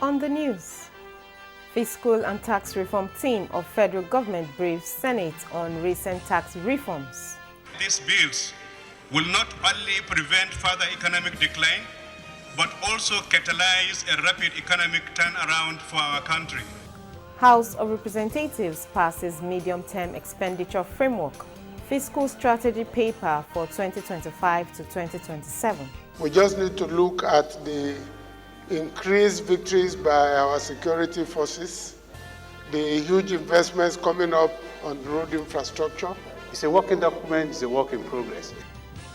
On the news, fiscal and tax reform team of federal government briefs Senate on recent tax reforms. These bills will not only prevent further economic decline, but also catalyze a rapid economic turnaround for our country. House of Representatives passes medium-term expenditure framework, fiscal strategy paper for 2025 to 2027. We just need to look at the increased victories by our security forces, the huge investments coming up on road infrastructure. It's a working document, it's a work in progress.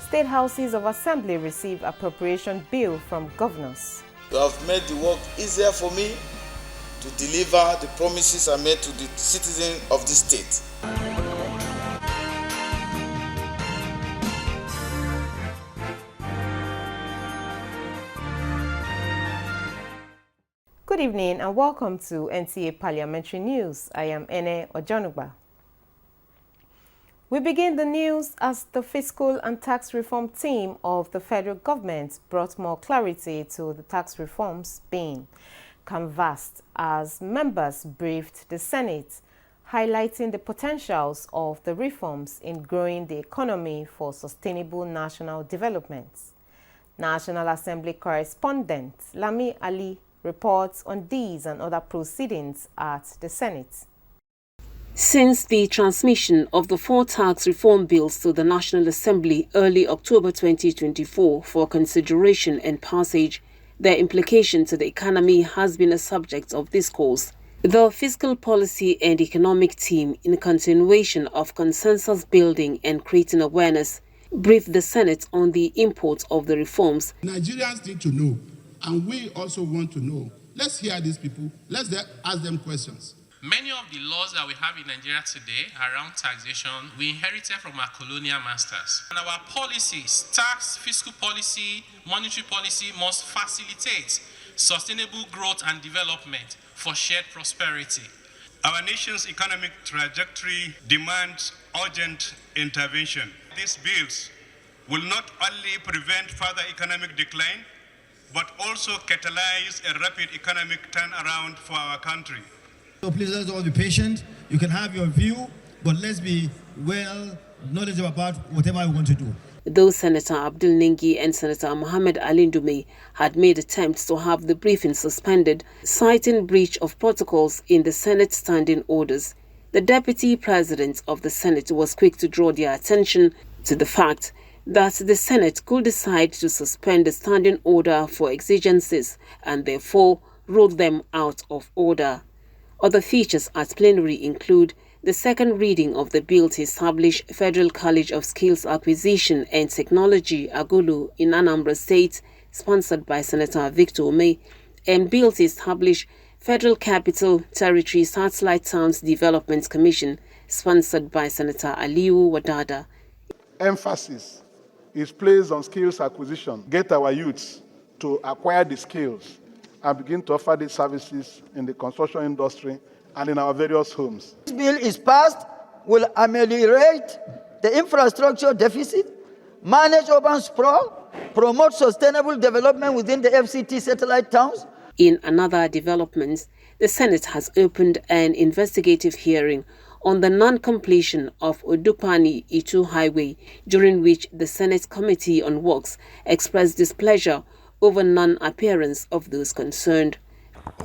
State houses of assembly receive appropriation bill from governors. You have made the work easier for me to deliver the promises I made to the citizens of this state. Good evening and welcome to NTA Parliamentary News. I am Ene Ojonugba. We begin the news as the fiscal and tax reform team of the federal government brought more clarity to the tax reforms being canvassed as members briefed the Senate, highlighting the potentials of the reforms in growing the economy for sustainable national development. National Assembly correspondent Lami Ali reports on these and other proceedings at the Senate. Since the transmission of the 4 tax reform bills to the National Assembly early October 2024 for consideration and passage, their implication to the economy has been a subject of discourse. The Fiscal Policy and Economic Team, in continuation of consensus building and creating awareness, briefed the Senate on the import of the reforms. Nigerians need to know, and we also want to know. Let's hear these people. Let's ask them questions. Many of the laws that we have in Nigeria today around taxation, we inherited from our colonial masters. And our policies, tax, fiscal policy, monetary policy, must facilitate sustainable growth and development for shared prosperity. Our nation's economic trajectory demands urgent intervention. These bills will not only prevent further economic decline, but also catalyze a rapid economic turnaround for our country. So please, let's all be patient. You can have your view, but let's be well knowledgeable about whatever we want to do. Though Senator Abdul Ningi and Senator Mohammed Ali Ndume had made attempts to have the briefing suspended, citing breach of protocols in the Senate standing orders, the Deputy President of the Senate was quick to draw their attention to the fact that the Senate could decide to suspend the standing order for exigencies and therefore rule them out of order. Other features at plenary include the second reading of the bill to establish Federal College of Skills Acquisition and Technology, Agulu, in Anambra State, sponsored by Senator Victor Ome, and bill to establish Federal Capital Territory Satellite Towns Development Commission, sponsored by Senator Aliu Wadada. Emphasis is placed on skills acquisition. Get our youths to acquire the skills and begin to offer these services in the construction industry and in our various homes. This bill is passed, will ameliorate the infrastructure deficit, manage urban sprawl, promote sustainable development within the FCT satellite towns. In another development, the Senate has opened an investigative hearing on the non-completion of Odukpani-Itu Highway, during which the Senate Committee on Works expressed displeasure over non-appearance of those concerned.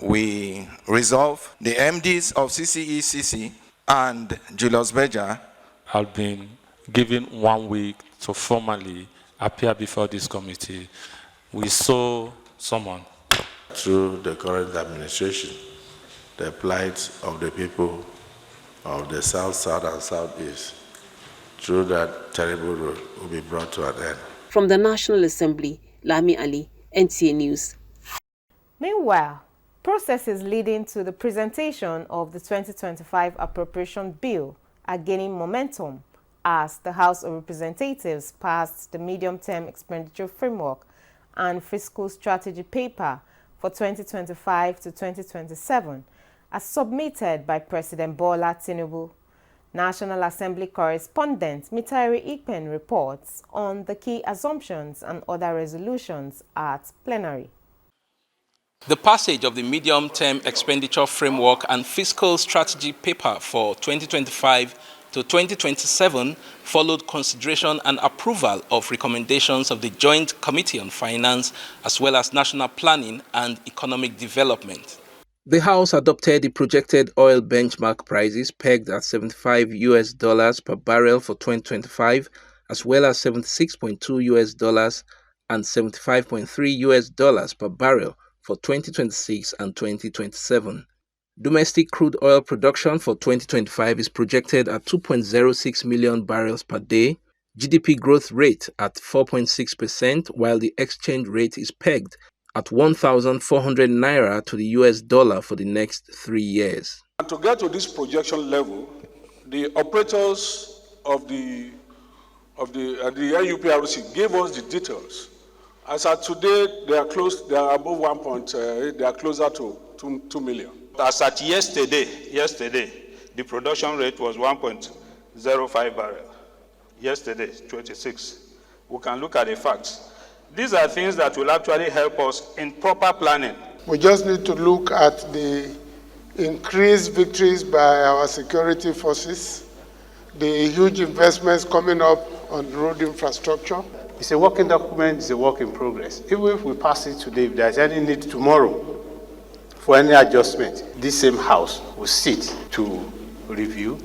We resolve the MDs of CCECC and Julius Berger have been given 1 week to formally appear before this committee. We saw someone. Through the current administration, the plight of the people of the South, South, and Southeast through that terrible road will be brought to an end. From the National Assembly, Lami Ali, NTA News. Meanwhile, processes leading to the presentation of the 2025 appropriation bill are gaining momentum as the House of Representatives passed the medium-term expenditure framework and fiscal strategy paper for 2025 to 2027 as submitted by President Bola Tinubu. National Assembly correspondent Mitari Ikpen reports on the key assumptions and other resolutions at plenary. The passage of the medium-term expenditure framework and fiscal strategy paper for 2025 to 2027 followed consideration and approval of recommendations of the Joint Committee on Finance as well as National Planning and Economic Development. The House adopted the projected oil benchmark prices pegged at $75 per barrel for 2025 as well as $76.2 and $75.3 per barrel for 2026 and 2027. Domestic crude oil production for 2025 is projected at 2.06 million barrels per day, GDP growth rate at 4.6%, while the exchange rate is pegged at 1,400 naira to the US dollar for the next 3 years. And to get to this projection level, the operators of the NUPRC gave us the details. As at today, they are above 1.8, they are closer to 2 million. As at yesterday, the production rate was 1.05 barrel. Yesterday, 26. We can look at the facts. These are things that will actually help us in proper planning. We just need to look at the increased victories by our security forces, the huge investments coming up on road infrastructure. It's a working document, it's a work in progress. Even if we pass it today, if there's any need tomorrow for any adjustment, this same House will sit to review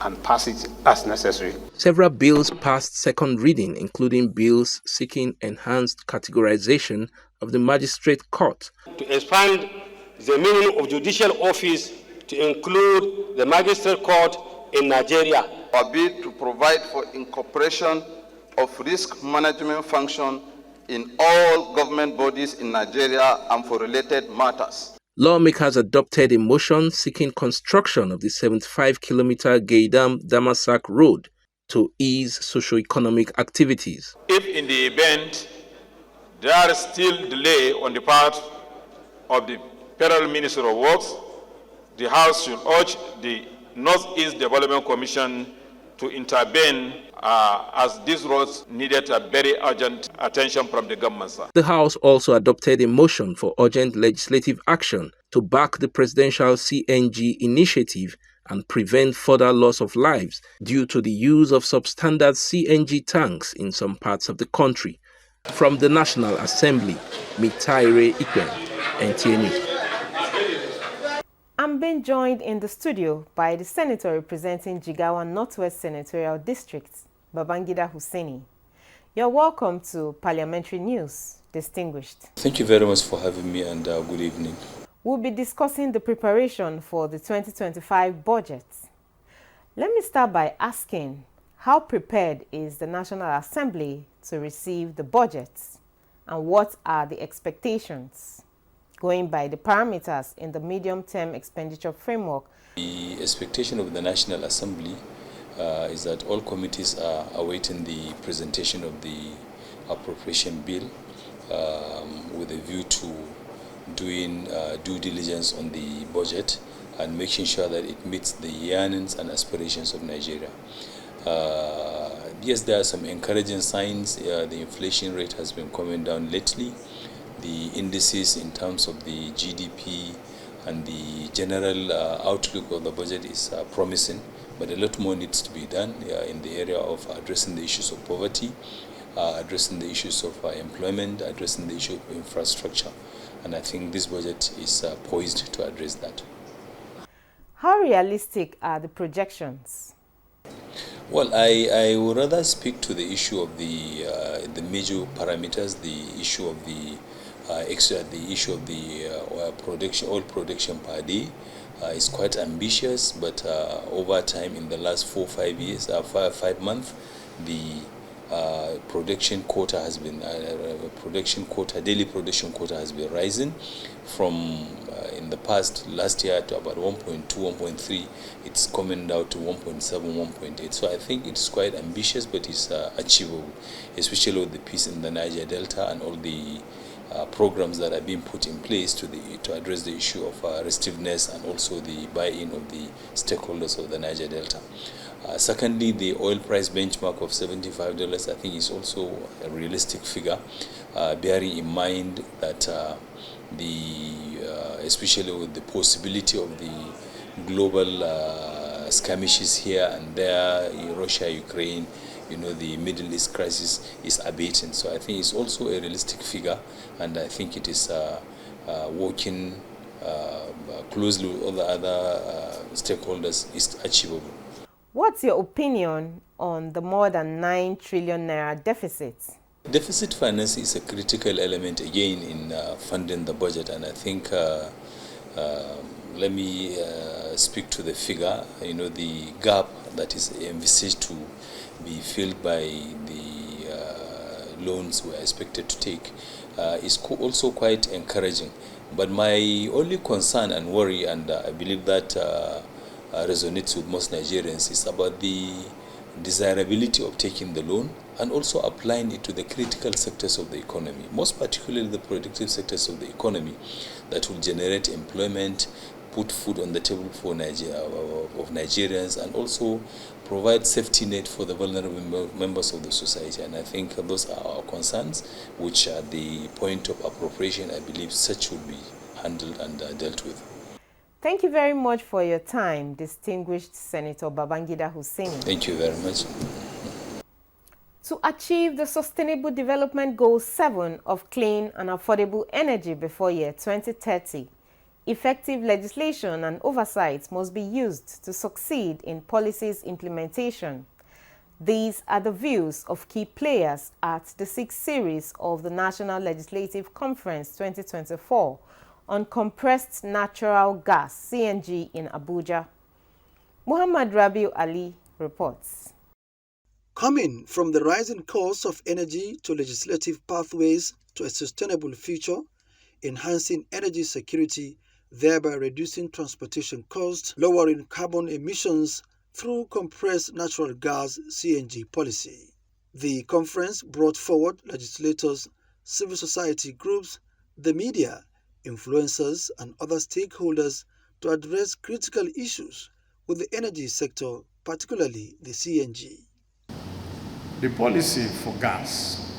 and pass it as necessary. Several bills passed second reading, including bills seeking enhanced categorization of the magistrate court. To expand the meaning of judicial office to include the magistrate court in Nigeria. A bid to provide for incorporation of risk management function in all government bodies in Nigeria and for related matters. Lawmakers adopted a motion seeking construction of the 75-kilometer Gaidam-Damasak road to ease socio-economic activities. If in the event there is still delay on the part of the Federal Ministry of Works, the House should urge the Northeast Development Commission to intervene as these roads needed a very urgent attention from the government. The House also adopted a motion for urgent legislative action to back the presidential CNG initiative and prevent further loss of lives due to the use of substandard CNG tanks in some parts of the country. From the National Assembly, Mitaire Ikwen, NTA News. I'm being joined in the studio by the senator representing Jigawa Northwest Senatorial District, Babangida Hussaini. You're welcome to Parliamentary News, distinguished. Thank you very much for having me and good evening. We'll be discussing the preparation for the 2025 budget. Let me start by asking, how prepared is the National Assembly to receive the budget, and what are the expectations going by the parameters in the medium-term expenditure framework? The expectation of the National Assembly is that all committees are awaiting the presentation of the appropriation bill with a view to doing due diligence on the budget and making sure that it meets the yearnings and aspirations of Nigeria. Yes, there are some encouraging signs. The inflation rate has been coming down lately. The indices in terms of the GDP and the general outlook of the budget is promising, but a lot more needs to be done in the area of addressing the issues of poverty, addressing the issues of employment, addressing the issue of infrastructure, and I think this budget is poised to address that. How realistic are the projections? Well, I would rather speak to the issue of the major parameters, the issue of the oil production per day is quite ambitious, but over time, in the last 4-5 years, 5 months, the production quota has been daily production quota has been rising from in the past last year to about 1.2, 1.3. It's coming down to 1.7, 1.8. So I think it's quite ambitious, but it's achievable, especially with the peace in the Niger Delta and all the programs that are being put in place to address the issue of restiveness and also the buy-in of the stakeholders of the Niger Delta. Secondly, the oil price benchmark of $75 I think is also a realistic figure, bearing in mind that especially with the possibility of the global skirmishes here and there, Russia, Ukraine, the Middle East crisis is abating. So I think it's also a realistic figure, and I think it is working closely with all the other stakeholders is achievable. What's your opinion on the more than 9 trillion naira deficit? Deficit finance is a critical element again in funding the budget, and I think let me speak to the figure. The gap that is envisaged to be filled by the loans we are expected to take is also quite encouraging. But my only concern and worry, and I believe that resonates with most Nigerians, is about the desirability of taking the loan and also applying it to the critical sectors of the economy, most particularly the productive sectors of the economy that will generate employment, put food on the table for Nigerians, and also provide safety net for the vulnerable members of the society. And I think those are our concerns, which at the point of appropriation, I believe such should be handled and dealt with. Thank you very much for your time, distinguished Senator Babangida Hussaini. Thank you very much. To achieve the Sustainable Development Goal 7 of clean and affordable energy before year 2030, effective legislation and oversight must be used to succeed in policies implementation. These are the views of key players at the 6th series of the National Legislative Conference 2024 on compressed natural gas, CNG, in Abuja. Muhammad Rabiu Ali reports. Coming from the rising cost of energy to legislative pathways to a sustainable future, enhancing energy security, thereby reducing transportation costs, lowering carbon emissions through compressed natural gas CNG policy. The conference brought forward legislators, civil society groups, the media, influencers, and other stakeholders to address critical issues with the energy sector, particularly the CNG. The policy for gas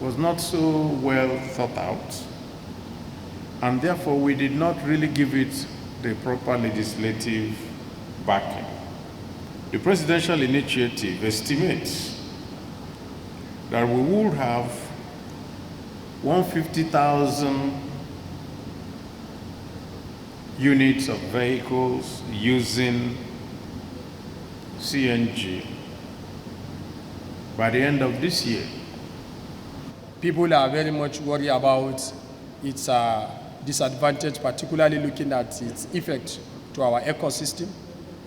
was not so well thought out, and therefore we did not really give it the proper legislative backing. The presidential initiative estimates that we will have 150,000 units of vehicles using CNG by the end of this year. People are very much worried about its disadvantage, particularly looking at its effect to our ecosystem.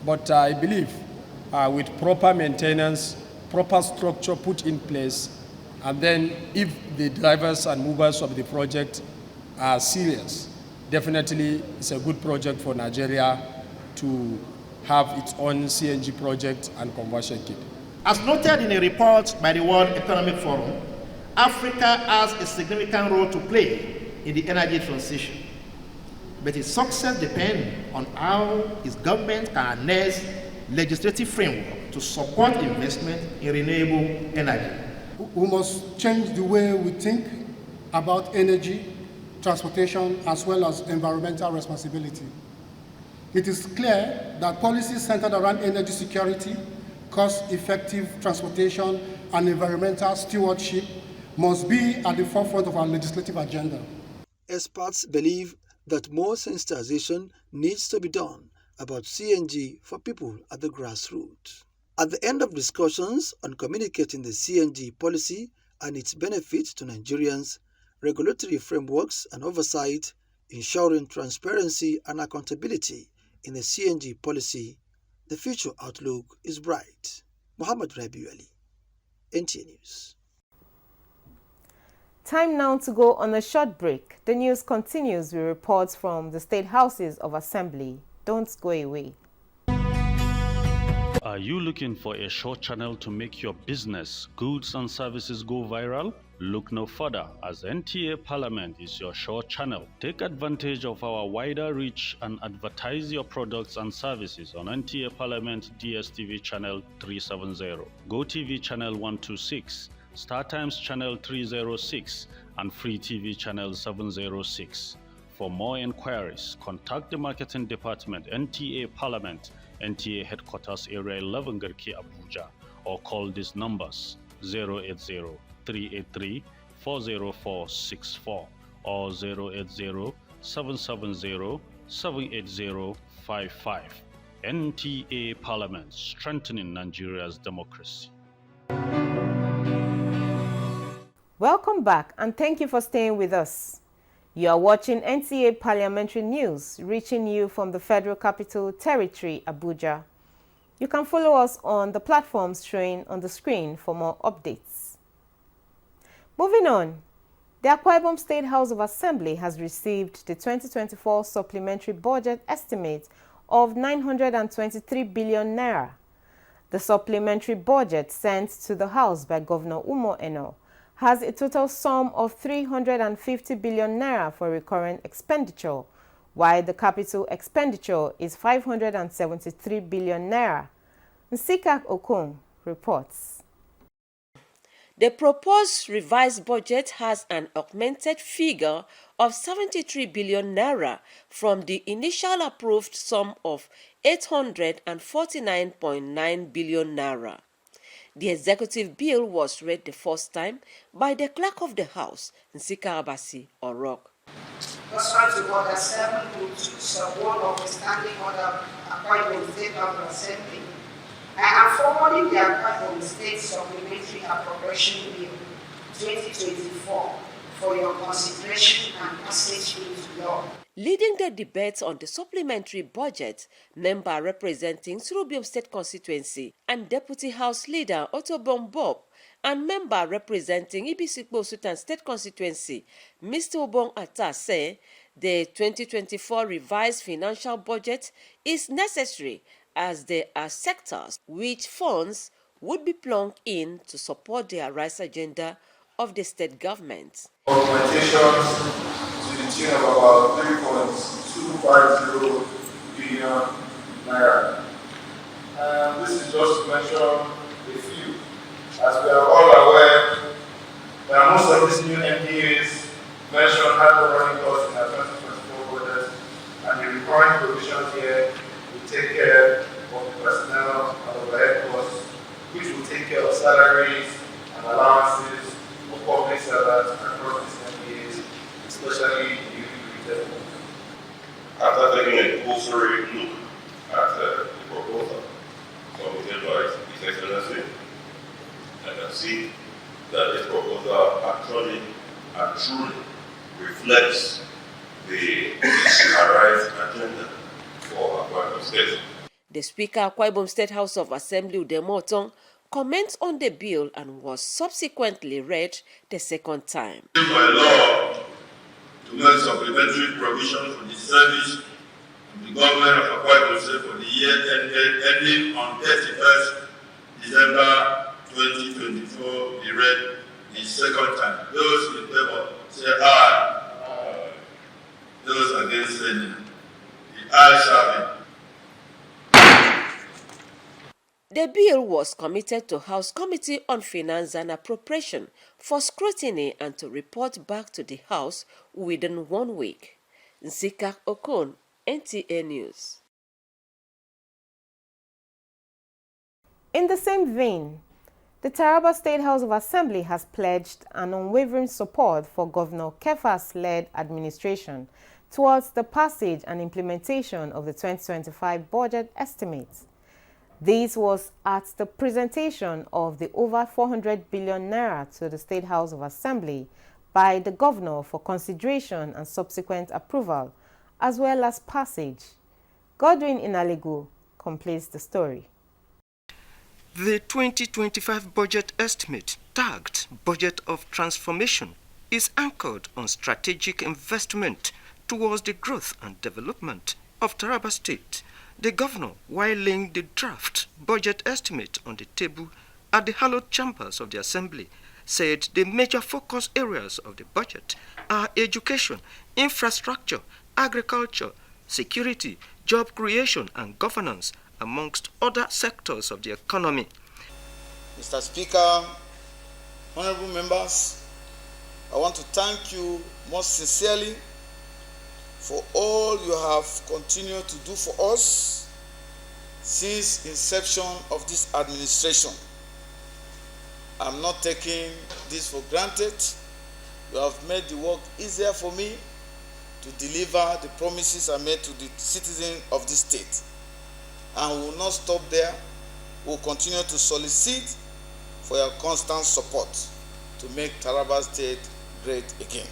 But I believe with proper maintenance, proper structure put in place, and then if the drivers and movers of the project are serious, definitely it's a good project for Nigeria to have its own CNG project and conversion kit. As noted in a report by the World Economic Forum, Africa has a significant role to play in the energy transition, but its success depends on how its government can harness legislative framework to support investment in renewable energy. We must change the way we think about energy, transportation, as well as environmental responsibility. It is clear that policies centered around energy security, cost-effective transportation, and environmental stewardship must be at the forefront of our legislative agenda. Experts believe that more sensitization needs to be done about CNG for people at the grassroots. At the end of discussions on communicating the CNG policy and its benefits to Nigerians, regulatory frameworks and oversight, ensuring transparency and accountability in the CNG policy, the future outlook is bright. Muhammad Rabiu Ali, NTA News. Time now to go on a short break. The news continues with reports from the State Houses of Assembly. Don't go away. Are you looking for a short channel to make your business, goods and services go viral? Look no further, as NTA Parliament is your short channel. Take advantage of our wider reach and advertise your products and services on NTA Parliament DSTV channel 370, GoTV channel 126, StarTimes channel 306, and Free TV channel 706. For more inquiries, contact the marketing department, NTA Parliament, NTA Headquarters Area 11 Garki Abuja, or call these numbers 080-383-40464 or 080-770-78055. NTA Parliament, strengthening Nigeria's democracy. Welcome back and thank you for staying with us. You are watching NTA Parliamentary News, reaching you from the Federal Capital Territory, Abuja. You can follow us on the platforms showing on the screen for more updates. Moving on, the Akwa Ibom State House of Assembly has received the 2024 supplementary budget estimate of 923 billion naira. The supplementary budget sent to the House by Governor Umo Eno has a total sum of 350 billion naira for recurrent expenditure, while the capital expenditure is 573 billion naira. Nsikak Okon reports. The proposed revised budget has an augmented figure of 73 billion naira from the initial approved sum of 849.9 billion naira. The executive bill was read the first time by the clerk of the House, Nsika Abasi Orok. Pursuant to Order 7.2, sub-1 of the Standing Order Akwa Ibom State House of Assembly, I am forwarding the Akwa Ibom State Supplementary Appropriation Bill 2024 for your consideration and passage into law. Leading the debate on the supplementary budget, member representing Surubium State Constituency and Deputy House Leader Otobon Bob, and member representing Ibisikpo Sultan State Constituency, Mr. Obong Atta, say the 2024 revised financial budget is necessary as there are sectors which funds would be plunked in to support the Arise agenda of the state government. Augmentations to the tune of about 3.250 billion naira. And this is just to mention a few. As we are all aware, there are most of these new MDAs mentioned had the running costs in our 2024 budget, and the recurring provisions here will take care of the personnel and overhead costs, which will take care of salaries and allowances for public servants across these MDAs, especially the retail. After taking a cursory look at the proposal submitted by His Excellency, I can see that this proposal actually and truly reflects the Arise agenda for Akwa Ibom State. The Speaker of Akwa Ibom State House of Assembly, Udemotong, comments on the bill and was subsequently read the second time. By law, to make supplementary provision for the service of the government of Akwa Ibom State for the year ending on 31st December 2024 be read the second time. Those in favor say aye. Those against say no. The ayes have it. The bill was committed to House Committee on Finance and Appropriation for scrutiny and to report back to the House within 1 week. Nsikak Okon, NTA News. In the same vein, the Taraba State House of Assembly has pledged an unwavering support for Governor Kefas-led administration towards the passage and implementation of the 2025 budget estimates. This was at the presentation of the over 400 billion naira to the State House of Assembly by the Governor for consideration and subsequent approval, as well as passage. Godwin Inaligu completes the story. The 2025 budget estimate, tagged Budget of Transformation, is anchored on strategic investment towards the growth and development of Taraba State, The governor, while laying the draft budget estimate on the table at the hallowed chambers of the assembly, said the major focus areas of the budget are education, infrastructure, agriculture, security, job creation and governance, amongst other sectors of the economy. Mr. Speaker, honorable members, I want to thank you most sincerely for all you have continued to do for us since inception of this administration. I'm not taking this for granted. You have made the work easier for me to deliver the promises I made to the citizens of this state. And we will not stop there. We will continue to solicit for your constant support to make Taraba State great again.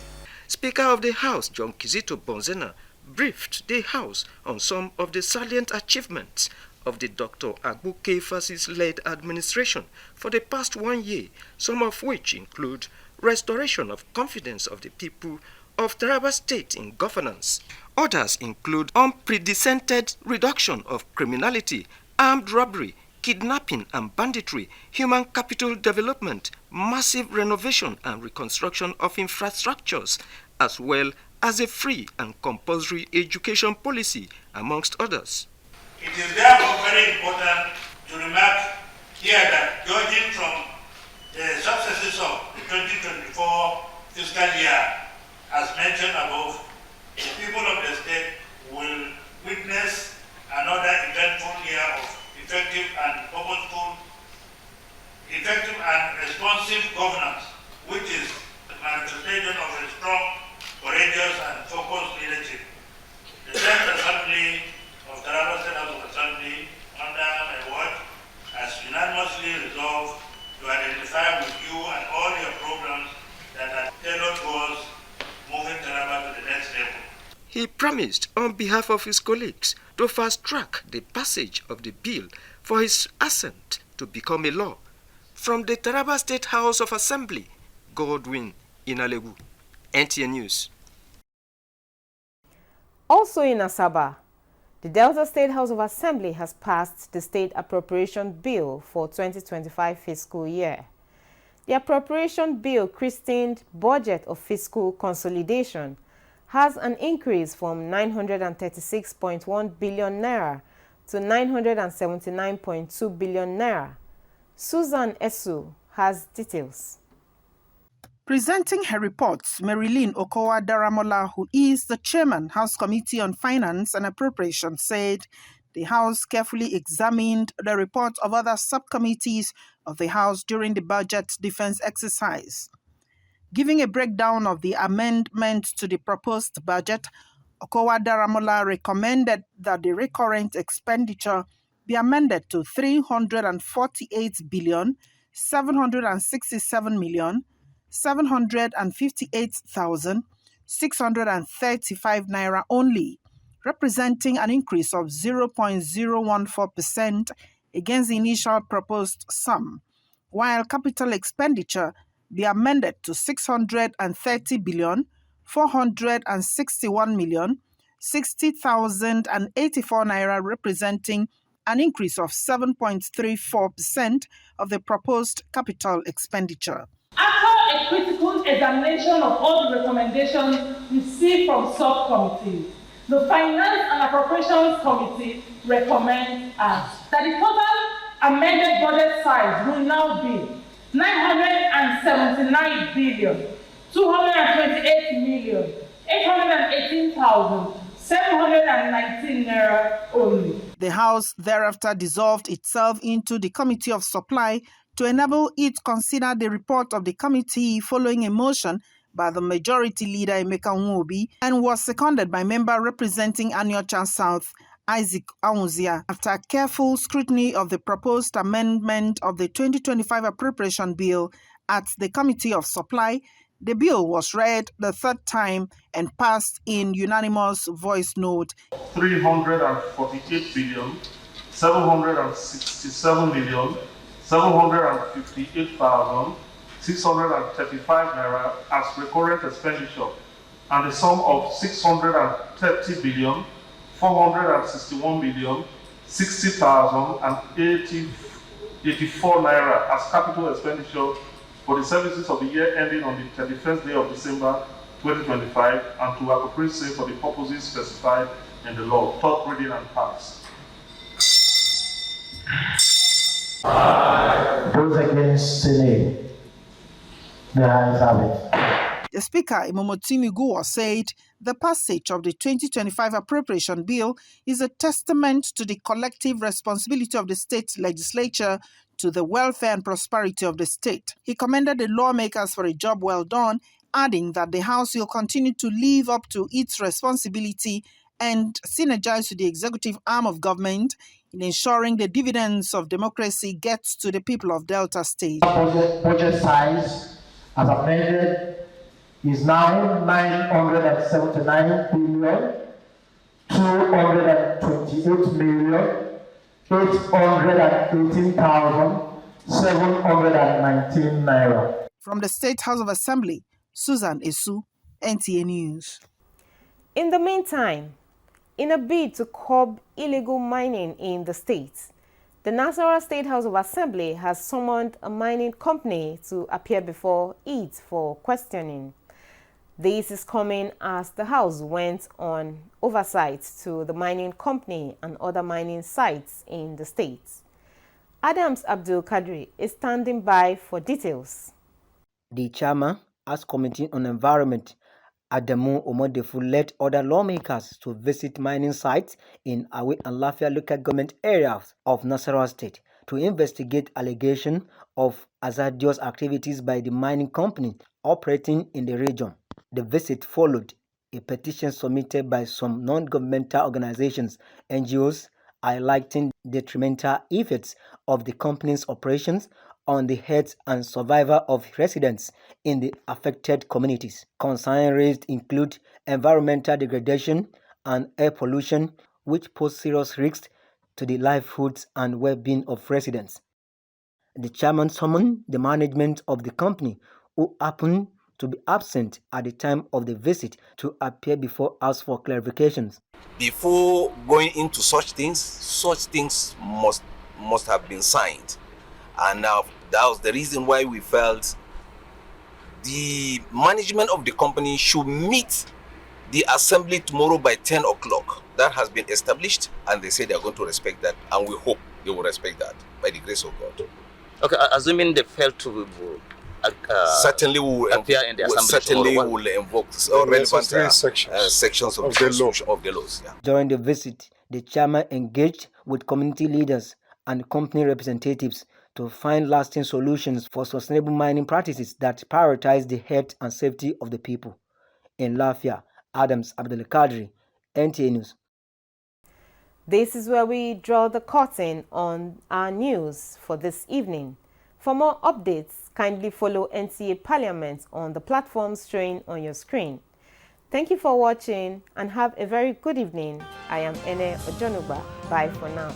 Speaker of the House, John Kizito Bonzena, briefed the House on some of the salient achievements of the Dr. Agbuke Fasis-led administration for the past 1 year, some of which include restoration of confidence of the people of Taraba State in governance. Others include unprecedented reduction of criminality, armed robbery, kidnapping and banditry, human capital development, massive renovation and reconstruction of infrastructures, as well as a free and compulsory education policy, amongst others. It is therefore very important to remark here that judging from the successes of the 2024 fiscal year, as mentioned above, the people of the state will witness another eventful year of effective and responsive governance, which is the manifestation of a strong, courageous and focused leadership. The 10th Assembly of Taraba State House of Assembly, under my watch, has unanimously resolved to identify with you and all your programs that are tailored towards moving Taraba to the next level. He promised on behalf of his colleagues to fast-track the passage of the bill for his assent to become a law. From the Taraba State House of Assembly, Godwin Inalebu, NTA News. Also in Asaba, the Delta State House of Assembly has passed the State Appropriation Bill for 2025 fiscal year. The appropriation bill, christened Budget of Fiscal Consolidation, has an increase from 936.1 billion naira to 979.2 billion naira. Susan Esu has details. Presenting her report, Marilyn Okowa Daramola, who is the chairman, House Committee on Finance and Appropriations, said the House carefully examined the report of other subcommittees of the House during the budget defense exercise. Giving a breakdown of the amendment to the proposed budget, Okowa Daramola recommended that the recurrent expenditure be amended to 348,767,758,635 naira only, representing an increase of 0.014% against the initial proposed sum, while capital expenditure be amended to 630,461,060,084 naira, representing an increase of 7.34% of the proposed capital expenditure. After a critical examination of all the recommendations received from subcommittees, the Finance and Appropriations Committee recommends that the total amended budget size will now be 979,228,818,719 naira only. The House thereafter dissolved itself into the Committee of Supply to enable it consider the report of the committee following a motion by the Majority Leader Emeka Nwobi and was seconded by member representing Anyocha South, Isaac Aunzia. After careful scrutiny of the proposed amendment of the 2025 appropriation bill at the Committee of Supply, the bill was read the third time and passed in unanimous voice note. 348,767,758,635 naira as recurrent expenditure, and the sum of 630,461,819 60,084 naira as capital expenditure for the services of the year ending on the 31st day of December 2025 and to appropriate same for the purposes specified in the law. Third reading and pass. Those against, say nay. The ayes have it. The Speaker, Imomotimi Guo, said the passage of the 2025 appropriation bill is a testament to the collective responsibility of the state legislature to the welfare and prosperity of the state. He commended the lawmakers for a job well done, adding that the House will continue to live up to its responsibility and synergize with the executive arm of government in ensuring the dividends of democracy gets to the people of Delta State. Budget size, as amended, is now 979 billion 228 million 818,719 naira. From the State House of Assembly, Susan Esu, NTA News. In the meantime, in a bid to curb illegal mining in the state, the Nasarawa State House of Assembly has summoned a mining company to appear before it for questioning. This is coming as the House went on oversight to the mining company and other mining sites in the state. Adams Abdul Kadri is standing by for details. The chairman, as Committee on Environment, Adamu Omodefu, led other lawmakers to visit mining sites in Awe and Lafia local government areas of Nasarawa State to investigate allegations of hazardous activities by the mining company operating in the region. The visit followed a petition submitted by some non-governmental organizations, NGOs, highlighting detrimental effects of the company's operations on the health and survival of residents in the affected communities. Concerns raised include environmental degradation and air pollution, which pose serious risks to the livelihoods and well-being of residents. The chairman summoned the management of the company, who happened to be absent at the time of the visit, to appear before us for clarifications. Before going into such things must have been signed. And now that was the reason why we felt the management of the company should meet the assembly tomorrow by 10 o'clock. That has been established, and they say they are going to respect that, and we hope they will respect that by the grace of God. Okay, assuming they fail to certainly we will appear in the assembly. Certainly we will invoke relevant sections of the laws. Yeah. During the visit, the chairman engaged with community leaders and company representatives to find lasting solutions for sustainable mining practices that prioritize the health and safety of the people. In Lafia, Adams Abdul Kadri, NTA News. This is where we draw the curtain on our news for this evening. For more updates, kindly follow NTA Parliament on the platforms showing on your screen. Thank you for watching and have a very good evening. I am Ene Ojonuba. Bye for now.